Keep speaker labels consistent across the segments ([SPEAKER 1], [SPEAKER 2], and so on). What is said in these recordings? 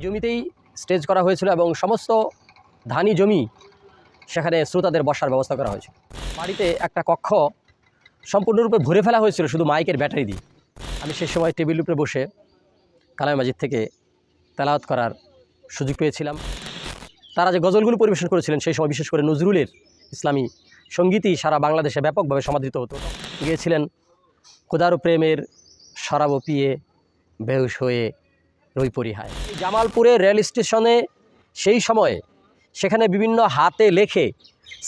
[SPEAKER 1] জমিতেই স্টেজ করা হয়েছিল এবং সমস্ত ধানি জমি সেখানে শ্রোতাদের বসার ব্যবস্থা করা হয়েছিল। বাড়িতে একটা কক্ষ সম্পূর্ণরূপে ভরে ফেলা হয়েছিল শুধু মাইকের ব্যাটারি দিয়ে। আমি সেই সময় টেবিলের উপরে বসে কালামে মাজিদ থেকে তেলাওয়াত করার সুযোগ পেয়েছিলাম। তারা যে গজলগুলো পরিবেশন করেছিলেন সেই সময় বিশেষ করে নজরুলের ইসলামী সঙ্গীতই সারা বাংলাদেশে ব্যাপকভাবে সমাদৃত হতো। গিয়েছিলেন খোদারো প্রেমের শরাব পিয়ে বেহুশ হয়ে রই পরিহায়। জামালপুরে রেল স্টেশনে সেই সময়ে সেখানে বিভিন্ন হাতে লেখে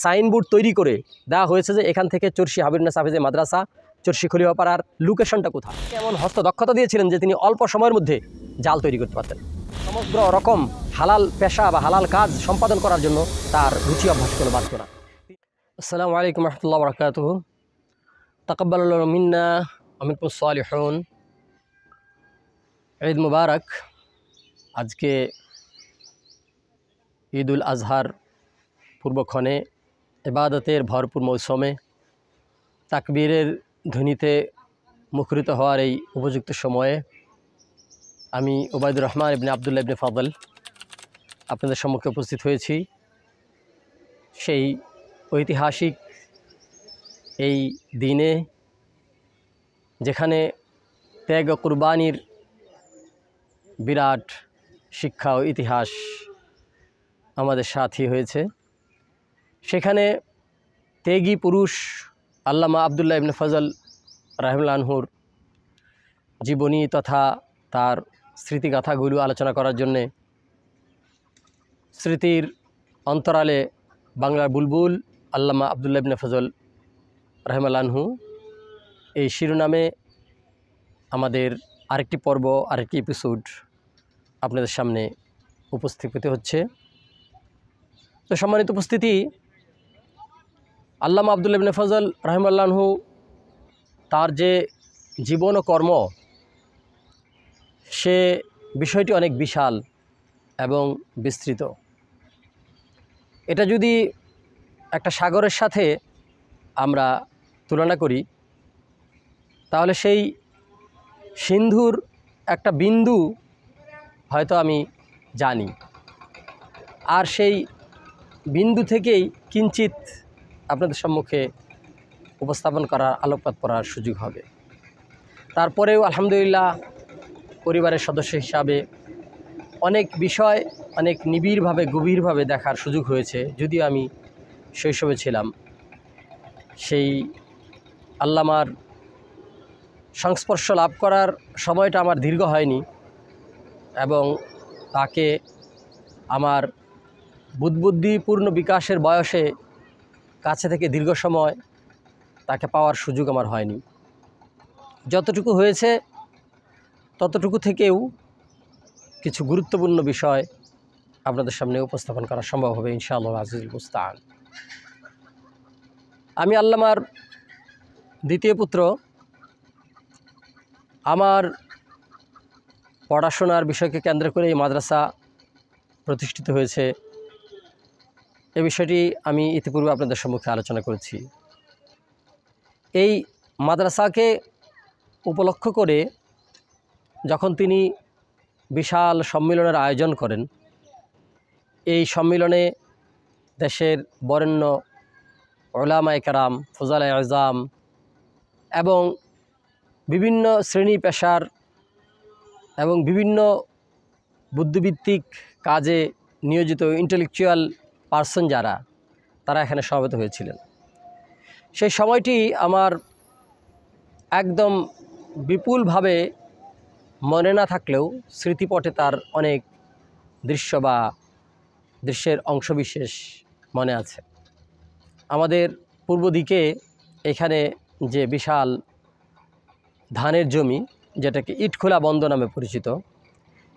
[SPEAKER 1] সাইনবোর্ড তৈরি করে দেওয়া হয়েছে যে এখান থেকে চরশি হাবিবুন্নেছা হাফেজে মাদ্রাসা, চরশি খলিফাপাড়ার লোকেশনটা কোথায়। এমন হস্তদক্ষতা দিয়েছিলেন যে তিনি অল্প সময়ের মধ্যে জাল তৈরি করতে পারতেন। সমগ্র রকম হালাল পেশা বা হালাল কাজ সম্পাদন করার জন্য তার রুচি অভ্যাস কোনো বাধ্য না। আসসালামু আলাইকুম রহমতুল্লাহ বরকাতুহু। তাকাব্বালাল্লাহু মিন্না ওয়া মিনকুমুস সালিহুন। ঈদ মুবারক। আজকে ঈদুল আজহার পূর্বক্ষণে ইবাদতের ভরপুর মৌসুমে তাকবীরের ধ্বনিতে মুখরিত হওয়ার এই উপযুক্ত সময়ে আমি ওবায়দুর রহমান ইবনে আবদুল্লাহ ইবনে ফাদল আপনাদের সম্মুখে উপস্থিত হয়েছি। সেই ঐতিহাসিক এই দিনে যেখানে ত্যাগ ও কুরবানির বিরাট শিক্ষা ও ইতিহাস আমাদের সাথী হয়েছে, সেখানে ত্যাগী পুরুষ আল্লামা আবদুল্লাহ ইবনে ফজল রাহিমাহুল্লাহ আনহুর জীবনী তথা তার স্মৃতিগাথাগুলো আলোচনা করার জন্যে স্মৃতির অন্তরালে বাংলার বুলবুল আল্লামা আবদুল্লাহ ইবনে ফজল রাহিমাহুল্লাহ আনহু এই শিরোনামে আমাদের আরেকটি পর্ব, আরেকটি এপিসোড আপনাদের সামনে উপস্থিত হচ্ছে। তো সম্মানিত উপস্থিতি, আল্লামা আবদুল্লাহ ইবনে ফজল রাহিমাহুল্লাহ আনহু তার যে জীবন ও কর্ম, সে বিষয়টি অনেক বিশাল এবং বিস্তৃত। এটা যদি একটা সাগরের সাথে আমরা তুলনা করি তাহলে সেই সিন্ধুর একটা বিন্দু হয়তো আমি জানি, আর সেই বিন্দু থেকেই কিঞ্চিত আপনাদের সম্মুখে উপস্থাপন করার, আলোকপাত করার সুযোগ হবে। তারপরেও আলহামদুলিল্লাহ পরিবারের সদস্য হিসাবে অনেক বিষয় অনেক নিবিড়ভাবে গভীরভাবে দেখার সুযোগ হয়েছে। যদিও আমি শৈশবে ছিলাম, সেই আল্লামার সংস্পর্শ লাভ করার সময়টা আমার দীর্ঘ হয়নি এবং তাকে আমার বুদ্ধিপূর্ণ বিকাশের বয়সে কাছে থেকে দীর্ঘ সময় তাকে পাওয়ার সুযোগ আমার হয়নি। যতটুকু হয়েছে ততটুকু থেকেও কিছু গুরুত্বপূর্ণ বিষয় আপনাদের সামনে উপস্থাপন করা সম্ভব হবে ইনশাআল্লাহ আজিজুল মুস্তাআন। আমি আল্লামার দ্বিতীয় পুত্র। আমার পড়াশোনার বিষয়কে কেন্দ্র করে এই মাদ্রাসা প্রতিষ্ঠিত হয়েছে, এ বিষয়টি আমি ইতিপূর্বে আপনাদের সম্মুখে আলোচনা করেছি। এই মাদ্রাসাকে উপলক্ষ করে যখন তিনি বিশাল সম্মেলনের আয়োজন করেন, এই সম্মেলনে দেশের বরেণ্য উলামায়ে কেরাম, ফুজালায়ে আযম এবং বিভিন্ন শ্রেণী পেশার এবং বিভিন্ন বুদ্ধিভিত্তিক কাজে নিয়োজিত ইন্টেলেকচুয়াল পার্সন যারা, তারা এখানে সমবেত হয়েছিলেন। সেই সময়টি আমার একদম বিপুলভাবে মনে না থাকলেও স্মৃতিপটে তার অনেক দৃশ্য বা দৃশ্যের অংশবিশেষ মনে আছে। আমাদের পূর্ব দিকে এখানে যে বিশাল ধানের জমি, যেটাকে ইটখোলা বন্দর নামে পরিচিত,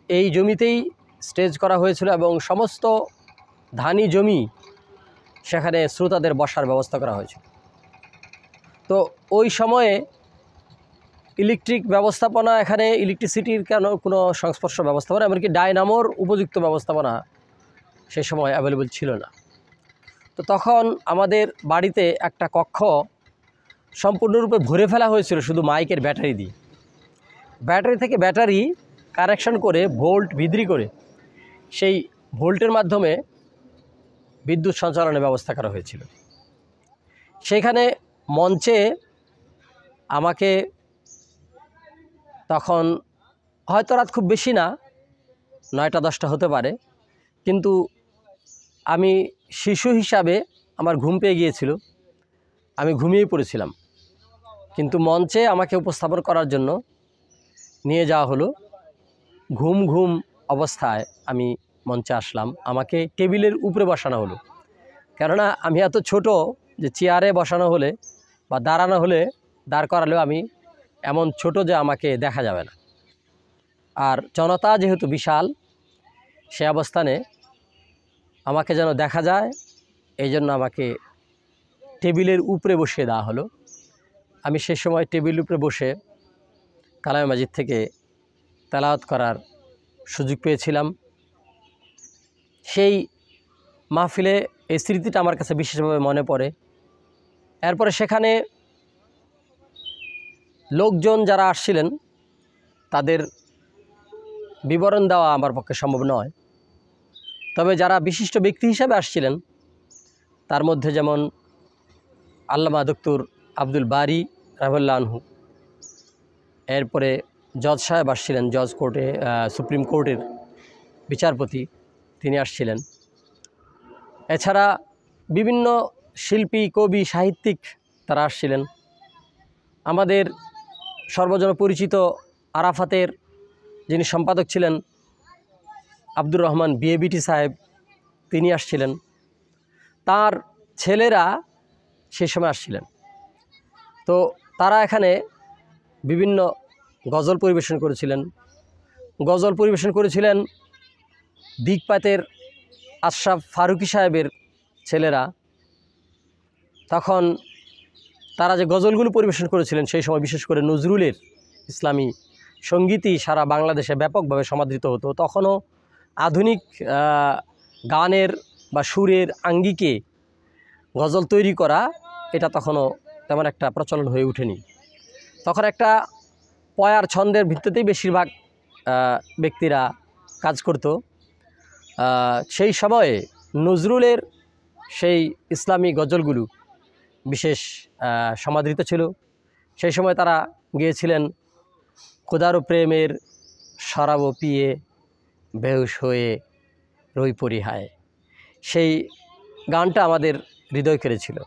[SPEAKER 1] এই জমিতেই স্টেজ করা হয়েছিল এবং সমস্ত ধানি জমি সেখানে শ্রোতাদের বসার ব্যবস্থা করা হয়েছিল। তো ওই সময়ে ইলেকট্রিক ব্যবস্থাপনা, এখানে ইলেকট্রিসিটির কোনো সংস্পর্শ ব্যবস্থাপনা, এমনকি ডায়নামোর উপযুক্ত ব্যবস্থাপনা সে সময় অ্যাভেলেবল ছিল না। তো তখন আমাদের বাড়িতে একটা কক্ষ সম্পূর্ণরূপে ভরে ফেলা হয়েছিল শুধু মাইকের ব্যাটারি দিয়ে। ব্যাটারি থেকে ব্যাটারি কানেকশন করে ভোল্ট ভিদ্রি করে সেই ভোল্টের মাধ্যমে বিদ্যুৎ সঞ্চালনের ব্যবস্থা করা হয়েছিল। সেখানে মঞ্চে আমাকে তখন হয়তো রাত খুব বেশি না, 9টা-10টা হতে পারে, কিন্তু আমি শিশু হিসাবে আমার ঘুম পেয়ে গিয়েছিল, আমি ঘুমিয়েই পড়েছিলাম। কিন্তু মঞ্চে আমাকে উপস্থাপন করার জন্য নিয়ে যাওয়া হলো। ঘুম ঘুম অবস্থায় আমি মঞ্চে আসলাম, আমাকে টেবিলের উপরে বসানো হলো। কেননা আমি এত ছোট যে চেয়ারে বসানো হলে বা দাঁড়ানো হলে দাঁড় করালেও আমি এমন ছোট যে আমাকে দেখা যাবে না, আর জনতা যেহেতু বিশাল, সে অবস্থানে আমাকে যেন দেখা যায়, এই জন্য আমাকে টেবিলের উপরে বসিয়ে দেওয়া হলো। আমি সে সময় টেবিলের উপরে বসে কালামে মাজিদ থেকে তেলাওয়াত করার সুযোগ পেয়েছিলাম। সেই মাহফিলে এই স্মৃতিটা আমার কাছে বিশেষভাবে মনে পড়ে। এরপরে সেখানে লোকজন যারা আসছিলেন তাদের বিবরণ দেওয়া আমার পক্ষে সম্ভব নয়, তবে যারা বিশিষ্ট ব্যক্তি হিসাবে আসছিলেন তার মধ্যে যেমন আল্লামা ডক্টর আব্দুল বারী রাহিমাহুল্লাহ আনহু, এরপরে জজ সাহেব আসছিলেন, জজ কোর্টে সুপ্রিম কোর্টের বিচারপতি, তিনি আসছিলেন। এছাড়া বিভিন্ন শিল্পী, কবি, সাহিত্যিক তারা আসছিলেন। আমাদের সর্বজন পরিচিত আরাফাতের যিনি সম্পাদক ছিলেন আব্দুর রহমান বিএবিটি সাহেব, তিনি আসছিলেন। তার ছেলেরা সেই সময় আসছিলেন। তো তারা এখানে বিভিন্ন গজল পরিবেশন করেছিলেন। গজল পরিবেশন করেছিলেন দিকপাতের আশরাফ ফারুকী সাহেবের ছেলেরা। তখন তারা যে গজলগুলো পরিবেশন করেছিলেন সেই সময় বিশেষ করে নজরুলের ইসলামী সঙ্গীতই সারা বাংলাদেশে ব্যাপকভাবে সমাদৃত হতো। তখনও আধুনিক গানের বা সুরের আঙ্গিকে গজল তৈরি করা এটা তখনও তেমন একটা প্রচলন হয়ে ওঠেনি। তখন একটা পয়ার ছন্দের ভিত্তিতেই বেশিরভাগ ব্যক্তিরা কাজ করত। সেই সময়ে নজরুলের সেই ইসলামী গজলগুলো বিশেষ সমাদৃত ছিল। সেই সময় তারা গেয়েছিলেন খোদারো প্রেমের শরাব পিয়ে বেহুশ হয়ে রই পরিহায়, সেই গানটা আমাদের হৃদয় কেড়েছিল।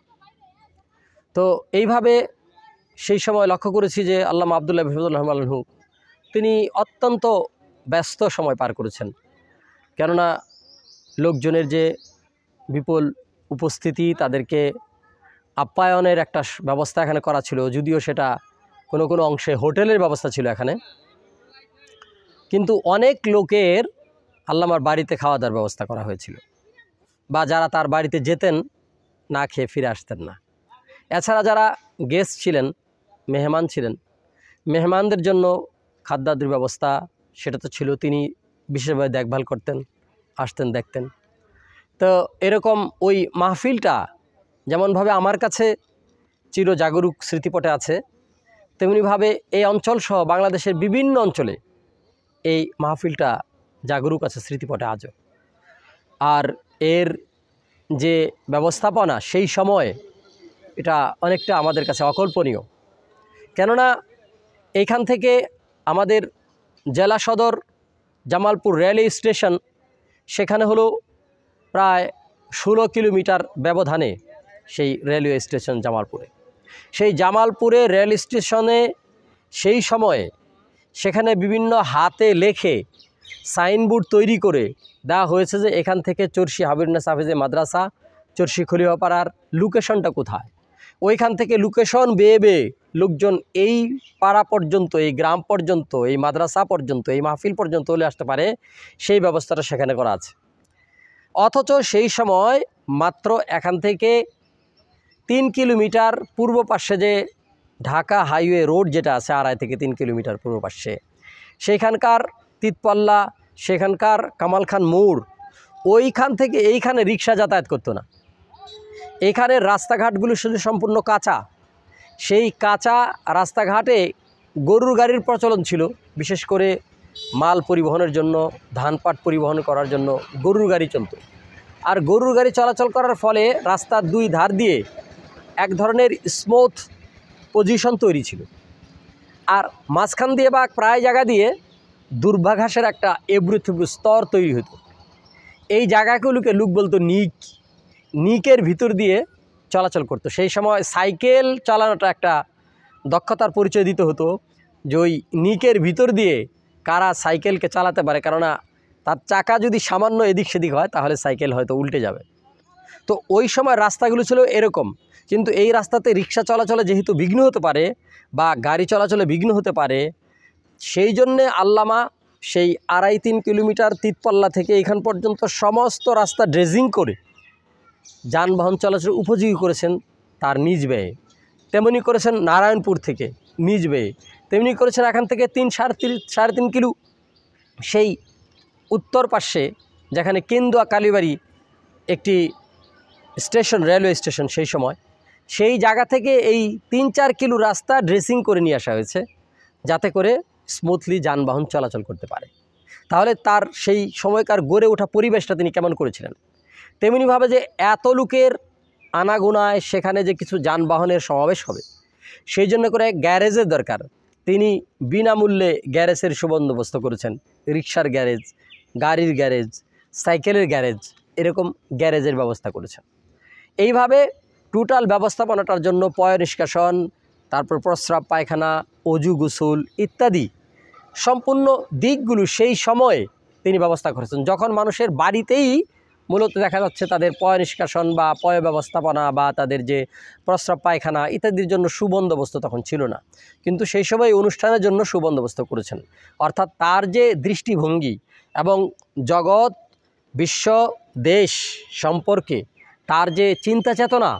[SPEAKER 1] তো এইভাবে সেই সময় লক্ষ্য করেছি যে আল্লামা আবদুল্লাহ হাফিজুল্লাহ আনহু তিনি অত্যন্ত ব্যস্ত সময় পার করেছেন। কেননা লোকজনের যে বিপুল উপস্থিতি, তাদেরকে আপ্যায়নের একটা ব্যবস্থা এখানে করা ছিল, যদিও সেটা কোনো কোনো অংশে হোটেলের ব্যবস্থা ছিল এখানে, কিন্তু অনেক লোকের আল্লামার বাড়িতে খাওয়া দাওয়ার ব্যবস্থা করা হয়েছিল, বা যারা তার বাড়িতে যেতেন না খেয়ে ফিরে আসতেন না। এছাড়া যারা গেস্ট ছিলেন, মেহমান ছিলেন, মেহমানদের জন্য খাদ্যাদির ব্যবস্থা সেটা তো ছিল, তিনি বিশেষভাবে দেখভাল করতেন, আসতেন, দেখতেন। তো এরকম ওই মাহফিলটা যেমনভাবে আমার কাছে চিরজাগরুক স্মৃতিপটে আছে, তেমনিভাবে এই অঞ্চলসহ বাংলাদেশের বিভিন্ন অঞ্চলে এই মাহফিলটা জাগরুক আছে স্মৃতিপটে আজও। আর এর যে ব্যবস্থাপনা সেই সময়ে এটা অনেকটা আমাদের কাছে অকল্পনীয়। কেননা এইখান থেকে আমাদের জেলা সদর জামালপুর রেলওয়ে স্টেশন, সেখানে হলো প্রায় 16 কিলোমিটার ব্যবধানে সেই রেলওয়ে স্টেশন জামালপুরে। সেই জামালপুরে রেল স্টেশনে সেই সময়ে সেখানে বিভিন্ন হাতে লেখে সাইনবোর্ড তৈরি করে দেওয়া হয়েছে যে এখান থেকে চরশী হাবিবুন্নেছা হাফেজে মাদ্রাসা, চরশী খলিফাপাড়ার লোকেশনটা কোথায়। ওইখান থেকে লোকেশন বেয়ে বেয়ে লোকজন এই পাড়া পর্যন্ত, এই গ্রাম পর্যন্ত, এই মাদ্রাসা পর্যন্ত, এই মাহফিল পর্যন্ত চলে আসতে পারে, সেই ব্যবস্থাটা সেখানে করা আছে। অথচ সেই সময় মাত্র এখান থেকে 3 কিলোমিটার পূর্ব পাশে যে ঢাকা হাইওয়ে রোড যেটা আছে, 2.5 থেকে 3 কিলোমিটার পূর্ব পাশে, সেখানকার তিতপাল্লা, সেখানকার কামাল খান মোড়, ওইখান থেকে এইখানে রিক্সা যাতায়াত করতো না। এখানের রাস্তাঘাটগুলো শুধু সম্পূর্ণ কাঁচা। সেই কাঁচা রাস্তাঘাটে গরুর গাড়ির প্রচলন ছিল, বিশেষ করে মাল পরিবহনের জন্য, ধান পাট পরিবহন করার জন্য গরুর গাড়ি চলত। আর গরুর গাড়ি চলাচল করার ফলে রাস্তার দুই ধার দিয়ে এক ধরনের স্মুথ পজিশন তৈরি ছিল, আর মাঝখান দিয়ে বা প্রায় জায়গা দিয়ে দুর্বাঘাসের একটা এবড়ো থেবড়ো স্তর তৈরি হতো। এই জায়গাগুলোকে লোক বলতো নিক। নিকের ভিতর দিয়ে চলাচল করতো। সেই সময় সাইকেল চালানোটা একটা দক্ষতার পরিচয় দিতে হতো যে ওই নিকের ভিতর দিয়ে কারা সাইকেলকে চালাতে পারে, কেননা তার চাকা যদি সামান্য এদিক সেদিক হয় তাহলে সাইকেল হয়তো উল্টে যাবে। তো ওই সময় রাস্তাগুলো ছিল এরকম, কিন্তু এই রাস্তাতে রিক্সা চলাচলে যেহেতু বিঘ্ন হতে পারে বা গাড়ি চলাচলে বিঘ্ন হতে পারে, সেই জন্যে আল্লামা সেই 2.5-3 কিলোমিটার তিতপল্লা থেকে এখান পর্যন্ত সমস্ত রাস্তা ড্রেজিং করে যানবাহন চলাচল উপযোগী করেছেন তার নিজ ব্যয়ে। তেমনি করেছেন নারায়ণপুর থেকে নিজ ব্যয়ে, তেমনি করেছেন এখান থেকে 3-3.5 কিলো সেই উত্তর পাশে যেখানে কেন্দুয়া কালীবাড়ি একটি স্টেশন, রেলওয়ে স্টেশন, সেই জায়গা থেকে এই 3-4 কিলো রাস্তা ড্রেসিং করে নিয়ে আসা হয়েছে যাতে করে স্মুথলি যানবাহন চলাচল করতে পারে। তাহলে তার সেই সময়কার গড়ে ওঠা পরিবেশটা তিনি কেমন করেছিলেন। তেমনিভাবে যে এত লোকের আনাগোনায় সেখানে যে কিছু যানবাহনের সমাবেশ হবে, সেই জন্য করে গ্যারেজের দরকার। তিনি বিনামূল্যে গ্যারেজের সুবন্দোবস্ত করেছেন। রিক্সার গ্যারেজ, গাড়ির গ্যারেজ, সাইকেলের গ্যারেজ, এরকম গ্যারেজের ব্যবস্থা করেছেন। এইভাবে টোটাল ব্যবস্থাপনাটার জন্য পয় নিষ্কাশন, তারপর প্রস্রাব পায়খানা, অজু গোসল ইত্যাদি সম্পূর্ণ দিকগুলো সেই সময়ে তিনি ব্যবস্থা করেছেন, যখন মানুষের বাড়িতেই মূলত দেখা যাচ্ছে তাদের পয় নিষ্কাশন বা পয় ব্যবস্থাপনা বা তাদের যে প্রস্রাব পায়খানা ইত্যাদির জন্য সুবন্দোবস্ত তখন ছিল না। কিন্তু সেই সময় অনুষ্ঠানের জন্য সুবন্দোবস্ত করেছেন। অর্থাৎ তার যে দৃষ্টিভঙ্গি এবং জগৎ, বিশ্ব, দেশ সম্পর্কে তার যে চিন্তা চেতনা,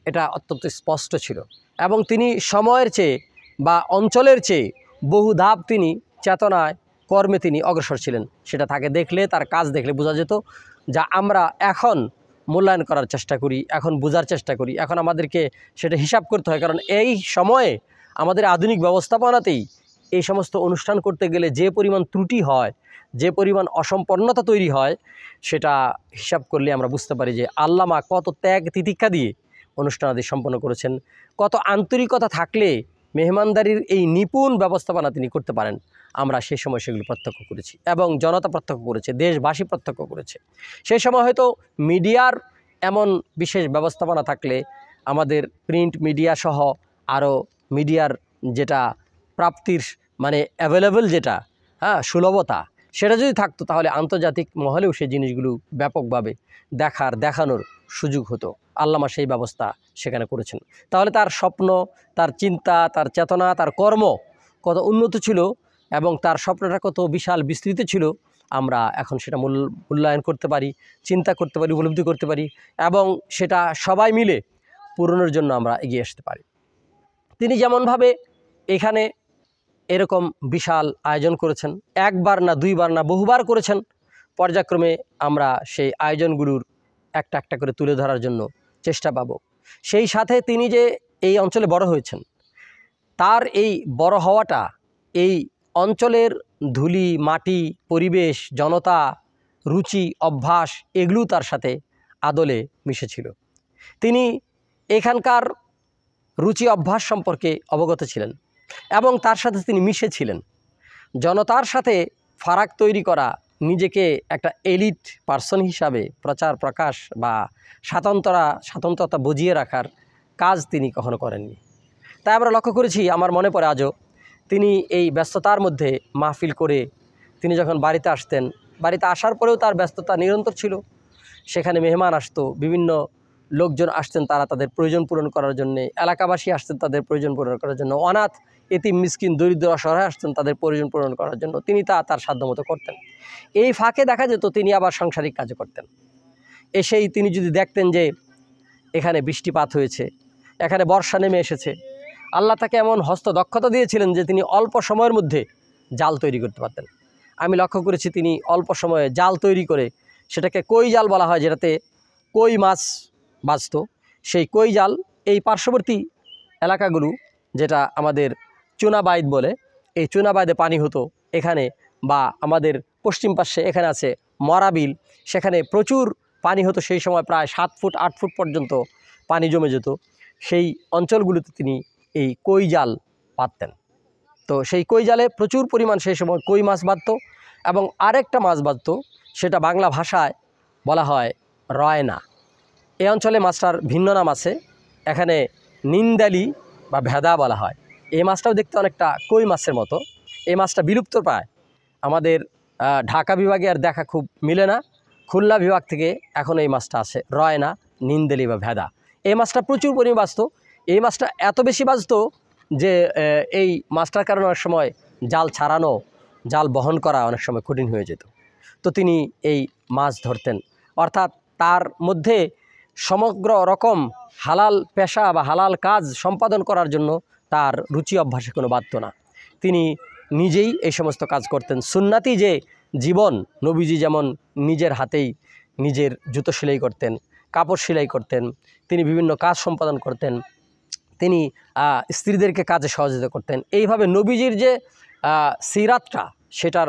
[SPEAKER 1] এটা অত্যন্ত স্পষ্ট ছিল। এবং তিনি সময়ের চেয়ে বা অঞ্চলের চেয়ে বহু ধাপ তিনি চেতনায়, কর্মে তিনি অগ্রসর ছিলেন। সেটা তাকে দেখলে, তার কাজ দেখলে বোঝা যেত, যা আমরা এখন মূল্যায়ন করার চেষ্টা করি, এখন বোঝার চেষ্টা করি, এখন আমাদেরকে সেটা হিসাব করতে হয়। কারণ এই সময়ে আমাদের আধুনিক ব্যবস্থাপনাতেই এই সমস্ত অনুষ্ঠান করতে গেলে যে পরিমাণ ত্রুটি হয়, যে পরিমাণ অসম্পন্নতা তৈরি হয়, সেটা হিসাব করলে আমরা বুঝতে পারি যে আল্লামা কত ত্যাগ তিতিক্ষা দিয়ে অনুষ্ঠানাদি সম্পন্ন করেছেন, কত আন্তরিকতা থাকলে মেহমানদারির এই নিপুণ ব্যবস্থাপনা তিনি করতে পারেন। আমরা সেই সময় সেগুলো প্রত্যক্ষ করেছি এবং জনতা প্রত্যক্ষ করেছে, দেশবাসী প্রত্যক্ষ করেছে। সেই সময় হয়তো মিডিয়ার এমন বিশেষ ব্যবস্থাপনা থাকলে, আমাদের প্রিন্ট মিডিয়া সহ আরও মিডিয়ার যেটা প্রাপ্তির মানে অ্যাভেলেবল যেটা সুলভতা, সেটা যদি থাকতো তাহলে আন্তর্জাতিক মহলেও সেই জিনিসগুলো ব্যাপকভাবে দেখানোর সুযোগ হতো। আল্লামা সেই ব্যবস্থা সেখানে করেছেন। তাহলে তার স্বপ্ন, তার চিন্তা, তার চেতনা, তার কর্ম কত উন্নত ছিল এবং তার স্বপ্নটা কত বিশাল বিস্তৃত ছিল, আমরা এখন সেটা মূল্যায়ন করতে পারি, চিন্তা করতে পারি, উপলব্ধি করতে পারি এবং সেটা সবাই মিলে পূরণের জন্য আমরা এগিয়ে আসতে পারি। তিনি যেমনভাবে এখানে এরকম বিশাল আয়োজন করেছেন, একবার না, দুইবার না, বহুবার করেছেন। পর্যায়ক্রমে আমরা সেই আয়োজনগুলোর একটা একটা করে তুলে ধরার জন্য চেষ্টা পাব। সেই সাথে তিনি যে এই অঞ্চলে বড় হয়েছেন, তার এই বড় হওয়াটা এই অঞ্চলের ধুলি, মাটি, পরিবেশ, জনতা, রুচি, অভ্যাস এগুলো তার সাথে আদলে মিশেছিল। তিনি এখানকার রুচি অভ্যাস সম্পর্কে অবগত ছিলেন এবং তার সাথে তিনি মিশেছিলেন। জনতার সাথে ফারাক তৈরি করা, নিজেকে একটা এলিট পার্সন হিসাবে প্রচার প্রকাশ বা স্বাতন্ত্রতা বুঝিয়ে রাখার কাজ তিনি কখনো করেননি। তাই আমরা লক্ষ্য করেছি, আমার মনে পড়ে আজও, তিনি এই ব্যস্ততার মধ্যে মাহফিল করে তিনি যখন বাড়িতে আসতেন, বাড়িতে আসার পরেও তার ব্যস্ততা নিরন্তর ছিল। সেখানে মেহমান আসতো, বিভিন্ন লোকজন আসতেন তারা তাদের প্রয়োজন পূরণ করার জন্যে, এলাকাবাসী আসতেন তাদের প্রয়োজন পূরণ করার জন্য, অনাথ, এতিম, মিসকিন, দরিদ্র, অসহায় আসতেন তাদের প্রয়োজন পূরণ করার জন্য। তিনি তার সাধ্যমতো করতেন। এই ফাঁকে দেখা যেত তিনি আবার সাংসারিক কাজও করতেন। এসেই তিনি যদি দেখতেন যে এখানে বৃষ্টিপাত হয়েছে, এখানে বর্ষা নেমে এসেছে, আল্লাহ তাকে এমন হস্তদক্ষতা দিয়েছিলেন যে তিনি অল্প সময়ের মধ্যে জাল তৈরি করতে পারতেন। আমি লক্ষ্য করেছি তিনি অল্প সময়ে জাল তৈরি করে, সেটাকে কই জাল বলা হয়, যেটাতে কই মাছ বাঁচত, সেই কই জাল এই পার্শ্ববর্তী এলাকাগুলো যেটা আমাদের চুনাবাইদ বলে, এই চুনাবাইদে পানি হতো, এখানে বা আমাদের পশ্চিম পাশে এখানে আছে মরাবিল, সেখানে প্রচুর পানি হতো সেই সময়, প্রায় 7 ফুট 8 ফুট পর্যন্ত পানি জমে যেত। সেই অঞ্চলগুলোতে তিনি এই কই জাল পাততেন। তো সেই কই জালে প্রচুর পরিমাণ সেই সময় কই মাছ বাঁধত, এবং আরেকটা মাছ বাঁধত, সেটা বাংলা ভাষায় বলা হয় রয়না। এই অঞ্চলে মাছটার ভিন্ন নাম আছে, এখানে নিন্দালি বা ভেদা বলা হয়। এই মাছটাও দেখতে অনেকটা কই মাছের মতো। এই মাছটা বিলুপ্ত প্রায়, আমাদের ঢাকা বিভাগে আর দেখা খুব মিলে না। খুলনা বিভাগ থেকে এখন এই মাছটা আসে, রয়না, নিন্দালি বা ভেদা। এই মাছটা প্রচুর পরিমাণে বাঁচত। এই মাছটা এত বেশি বাঁচত যে এই মাছটার কারণে অনেক সময় জাল ছাড়ানো, জাল বহন করা অনেক সময় কঠিন হয়ে যেত। তো তিনি এই মাছ ধরতেন, অর্থাৎ তার মধ্যে সমগ্র রকম হালাল পেশা বা হালাল কাজ সম্পাদন করার জন্য তার রুচি অভ্যাসে কোনো বাধ্য না। তিনি নিজেই এই সমস্ত কাজ করতেন। সুন্নাতি যে জীবন, নবীজি যেমন নিজের হাতেই নিজের জুতো সেলাই করতেন, কাপড় সেলাই করতেন, তিনি বিভিন্ন কাজ সম্পাদন করতেন, তিনি স্ত্রীদেরকে কাজে সহযোগিতা করতেন। এইভাবে নবীজির যে সিরাতটা, সেটার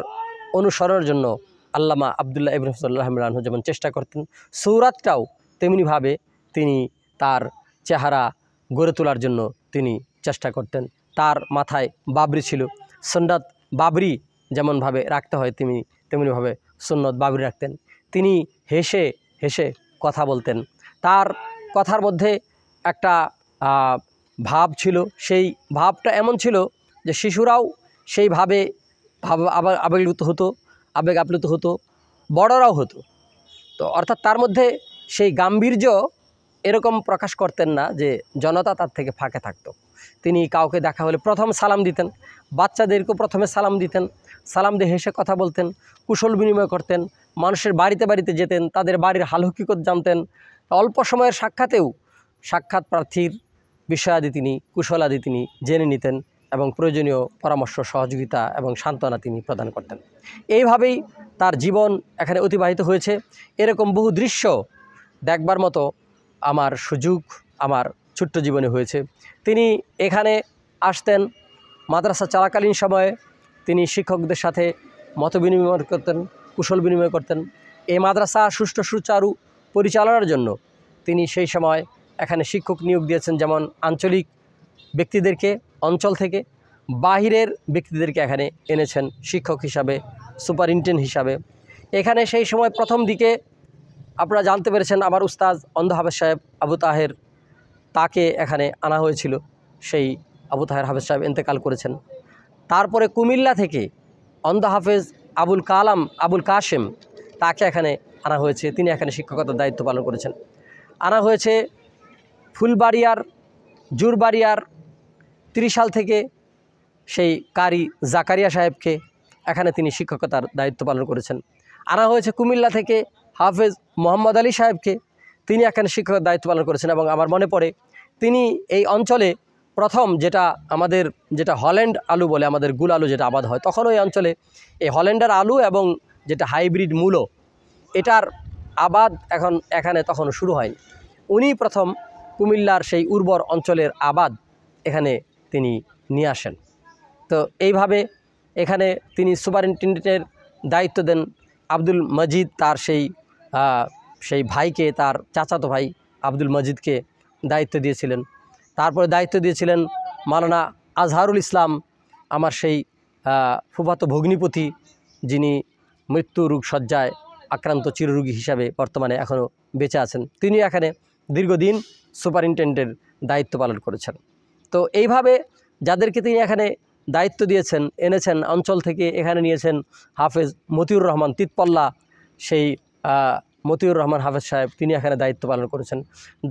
[SPEAKER 1] অনুসরণের জন্য আল্লামা আবদুল্লাহ ইবনে সাল্লাহ রানহু যেমন চেষ্টা করতেন, সূরাতটাও তেমনিভাবে তিনি তার চেহারা গড়ে তোলার জন্য তিনি চেষ্টা করতেন। তার মাথায় বাবরি ছিল, সুন্নাত বাবরি যেমনভাবে রাখতে হয় তিনি তেমনিভাবে সুন্নত বাবরি রাখতেন। তিনি হেসে হেসে কথা বলতেন। তার কথার মধ্যে একটা ভাব ছিল, সেই ভাবটা এমন ছিল যে শিশুরাও সেইভাবে আবেগীভূত হতো, আবেগ আপ্লুত হতো, বড়রাও হতো। তো অর্থাৎ তার মধ্যে সেই গাম্ভীর্য এরকম প্রকাশ করতেন না যে জনতা তার থেকে ফাঁকে থাকতো। তিনি কাউকে দেখা হলে প্রথম সালাম দিতেন, বাচ্চাদেরকেও প্রথমে সালাম দিতেন, সালাম দিয়ে হেসে কথা বলতেন, কুশল বিনিময় করতেন, মানুষের বাড়িতে বাড়িতে যেতেন, তাদের বাড়ির হাল হকিকত জানতেন। অল্প সময়ের সাক্ষাতেও সাক্ষাৎ প্রার্থীর বিষয়াদি তিনি, কুশলাদি তিনি জেনে নিতেন, এবং প্রয়োজনীয় পরামর্শ, সহযোগিতা এবং সান্ত্বনা তিনি প্রদান করতেন। এইভাবেই তার জীবন এখানে অতিবাহিত হয়েছে। এরকম বহু দৃশ্য দেখবার মতো আমার সুযোগ আমার ছোট্ট জীবনে হয়েছে। তিনি এখানে আসতেন মাদ্রাসা চলাকালীন সময়ে, তিনি শিক্ষকদের সাথে মত বিনিময় করতেন, কুশল বিনিময় করতেন। এই মাদ্রাসা সুষ্ঠু সুচারু পরিচালনার জন্য তিনি সেই সময় এখানে শিক্ষক নিয়োগ দিয়েছেন, যেমন আঞ্চলিক ব্যক্তিদেরকে অঞ্চল থেকে, বাহিরের ব্যক্তিদেরকে এখানে এনেছেন শিক্ষক হিসাবে, সুপারিনটেন্ডেন্ট হিসাবে। এখানে সেই সময় প্রথম দিকে আপনারা জানতে পেরেছেন আমার উস্তাদ অন্ধ হাফেজ সাহেব আবু তাহের, তাকে এখানে আনা হয়েছিল। সেই আবু তাহের হাফেজ সাহেব ইন্তেকাল করেছেন। তারপরে কুমিল্লা থেকে অন্ধ হাফেজ আবুল কাশেম, তাকে এখানে আনা হয়েছে, তিনি এখানে শিক্ষকতার দায়িত্ব পালন করেছেন। আনা হয়েছে ফুলবাড়িয়ার জুরবাড়িয়ার ত্রিশাল থেকে সেই কারি জাকারিয়া সাহেবকে, এখানে তিনি শিক্ষকতার দায়িত্ব পালন করেছেন। আনা হয়েছে কুমিল্লা থেকে হাফেজ মোহাম্মদ আলী সাহেবকে, তিনি এখানে শিক্ষকের দায়িত্ব পালন করেছেন। এবং আমার মনে পড়ে তিনি এই অঞ্চলে প্রথম যেটা হল্যান্ড আলু বলে, আমাদের গুল আলু যেটা আবাদ হয়, তখন ওই অঞ্চলে এই হল্যান্ডার আলু এবং যেটা হাইব্রিড মূলো, এটার আবাদ এখানে তখন শুরু হয়নি। উনি প্রথম কুমিল্লার সেই উর্বর অঞ্চলের আবাদ এখানে তিনি নিয়ে আসেন। তো এইভাবে এখানে তিনি সুপারিনটেন্ডেন্টের দায়িত্ব দেন। আব্দুল মজিদ তার সেই ভাইকে, তার চাচাতো ভাই আব্দুল মজিদকে দায়িত্ব দিয়েছিলেন। তারপরে দায়িত্ব দিয়েছিলেন মাওলানা আজহারুল ইসলাম, আমার সেই ফুফাতো ভগ্নিপতি, যিনি মৃত্যু রোগ শয্যায় আক্রান্ত চিররোগী হিসাবে বর্তমানে এখনও বেঁচে আছেন। তিনি এখানে দীর্ঘদিন সুপারিনটেন্ডেন্টের দায়িত্ব পালন করেছেন। তো এইভাবে যাদেরকে তিনি এখানে দায়িত্ব দিয়েছেন, এনেছেন অঞ্চল থেকে, এখানে নিয়েছেন হাফেজ মতিউর রহমান তিতপল্লা, সেই মতিউর রহমান হাফেজ সাহেব, তিনি এখানে দায়িত্ব পালন করেছেন।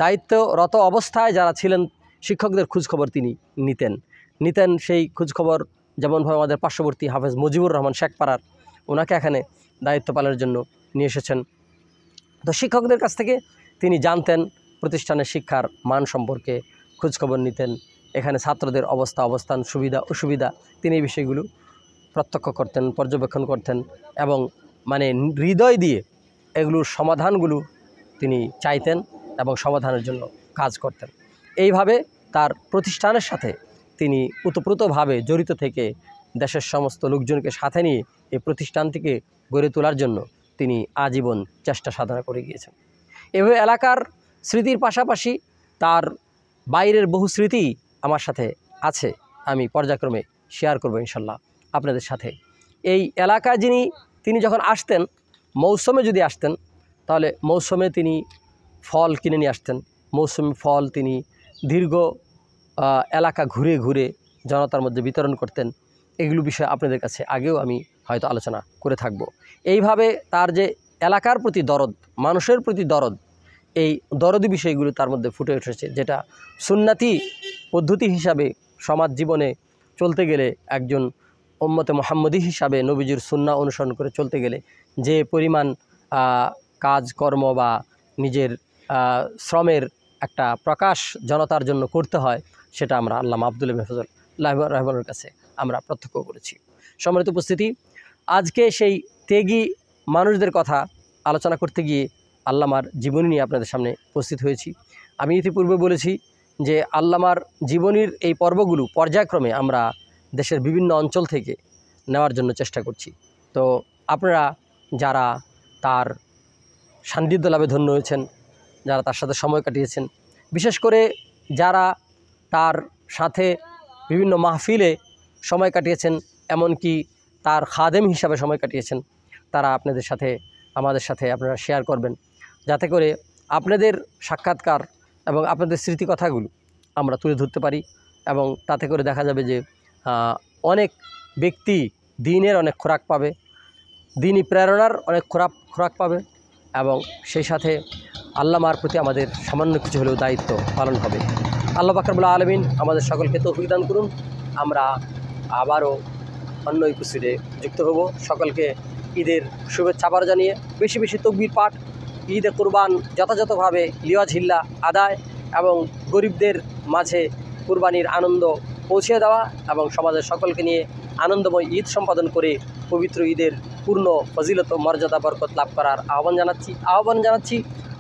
[SPEAKER 1] দায়িত্বরত অবস্থায় যারা ছিলেন শিক্ষকদের খোঁজখবর তিনি নিতেন। সেই খোঁজখবর যেমনভাবে আমাদের পার্শ্ববর্তী হাফেজ মুজিবুর রহমান শেখপাড়ার, ওনাকে এখানে দায়িত্ব পালনের জন্য নিয়ে এসেছেন। তো শিক্ষকদের কাছ থেকে তিনি জানতেন প্রতিষ্ঠানের শিক্ষার মান সম্পর্কে, খোঁজখবর নিতেন, এখানে ছাত্রদের অবস্থান, সুবিধা অসুবিধা, তিনি এই বিষয়গুলো প্রত্যক্ষ করতেন, পর্যবেক্ষণ করতেন, এবং মানে হৃদয় দিয়ে এগুলোর সমাধানগুলো তিনি চাইতেন এবং সমাধানের জন্য কাজ করতেন। এইভাবে তার প্রতিষ্ঠানের সাথে তিনি ওতপ্রোতভাবে জড়িত থেকে দেশের সমস্ত লোকজনকে সাথে নিয়ে এই প্রতিষ্ঠানটিকে গড়ে তোলার জন্য তিনি আজীবন চেষ্টা সাধনা করে গিয়েছেন। এভাবে এলাকার স্মৃতির পাশাপাশি তার বাইরের বহু স্মৃতি আমার সাথে আছে, আমি পর্যায়ক্রমে শেয়ার করব ইনশাল্লাহ আপনাদের সাথে। এই এলাকায় তিনি যখন আসতেন, মৌসুমে যদি আসতেন, তাহলে মৌসুমে তিনি ফল কিনে নিয়ে আসতেন। মৌসুমি ফল তিনি দীর্ঘ এলাকা ঘুরে ঘুরে জনতার মধ্যে বিতরণ করতেন। এগুলো বিষয়ে আপনাদের কাছে আগেও আমি হয়তো আলোচনা করে থাকব। এইভাবে তার যে এলাকার প্রতি দরদ, মানুষের প্রতি দরদ, এই দরদি বিষয়গুলো তার মধ্যে ফুটে উঠেছে, যেটা সুন্নাতি পদ্ধতি হিসাবে সমাজ জীবনে চলতে গেলে, একজন উম্মতে মুহাম্মদী হিসাবে নবীজির সুন্নাহ অনুসরণ করে চলতে গেলে যে পরিমাণ কাজকর্ম বা নিজের শ্রমের একটা প্রকাশ জনতার জন্য করতে হয়, সেটা আমরা আল্লামা আব্দুল মেহফুজুল রহমানের কাছে আমরা প্রত্যক্ষ করেছি। সম্মানিত উপস্থিতি, আজকে সেই ত্যাগী মানুষদের কথা আলোচনা করতে গিয়ে আল্লামার জীবনী নিয়ে আপনাদের সামনে উপস্থিত হয়েছি। আমি ইতিপূর্বে বলেছি যে আল্লামার জীবনীর এই পর্বগুলো পর্যায়ক্রমে আমরা দেশের বিভিন্ন অঞ্চল থেকে নেওয়ার জন্য চেষ্টা করছি। তো আপনারা যারা তার সান্নিধ্য লাভে ধন্য হয়েছেন, যারা তার সাথে সময় কাটিয়েছেন, বিশেষ করে যারা তার সাথে বিভিন্ন মাহফিলে সময় কাটিয়েছেন, এমনকি তার খাদেম হিসাবে সময় কাটিয়েছেন, তারা আপনাদের সাথে, আমাদের সাথে আপনারা শেয়ার করবেন, যাতে করে আপনাদের সাক্ষাৎকার এবং আপনাদের স্মৃতিকথাগুলো আমরা তুলে ধরতে পারি। এবং তাতে করে দেখা যাবে যে অনেক ব্যক্তি দ্বীনের অনেক খোরাক পাবে, দ্বীনি প্রেরণার অনেক খোরাক পাবে, এবং সেই সাথে আল্লামার প্রতি আমাদের সামান্য কিছু হলেও দায়িত্ব পালন হবে। আল্লাহ পাক রব্বুল আলামিন আমাদের সকলকে তৌফিক দান করুন। আমরা আবারও অন্য এপিসোডে যুক্ত হব। সকলকে ঈদের শুভেচ্ছা আবার জানিয়ে বেশি বেশি তাকবীর পাঠ, ঈদে কুরবান যথাযথভাবে লিওয়াজ হিল্লা আদায় এবং গরিবদের মাঝে কুরবানির আনন্দ পৌঁছে দেওয়া এবং সমাজের সকলকে নিয়ে আনন্দময় ঈদ সম্পাদন করে পবিত্র ঈদের পূর্ণ ফজিলত মর্যাদা বরকত লাভ করার আহ্বান জানাচ্ছি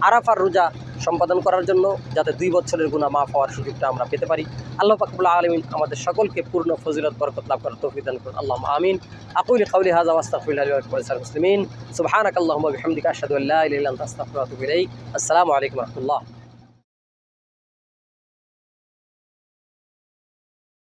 [SPEAKER 1] আরাফার রোজা সম্পাদন করার জন্য, যাতে 2 বছরের গুনাহ মাফ হওয়ার সুযোগটা আমরা পেতে পারি। আল্লাহ পাক রব্বুল আলামিন আমাদের সকলকে পূর্ণ ফজিলত বরকত লাভ করার তৌফিক দান করুন। আল্লাহুম্মা আমিন। আকুলু কাওলি হাযা ওয়া আস্তাগফিরুল্লাহ লি ওয়া লাকুম ওয়া লিসাইরিল মুসলিমিন। সুবহানাকাল্লাহুম্মা ওয়া বিহামদিকা আশহাদু আল্লা ইলাহা ইল্লা আনতা আস্তাগফিরুকা ওয়া আতুবু ইলাইক। আসসালামু আলাইকুম ওয়া রাহমাতুল্লাহ।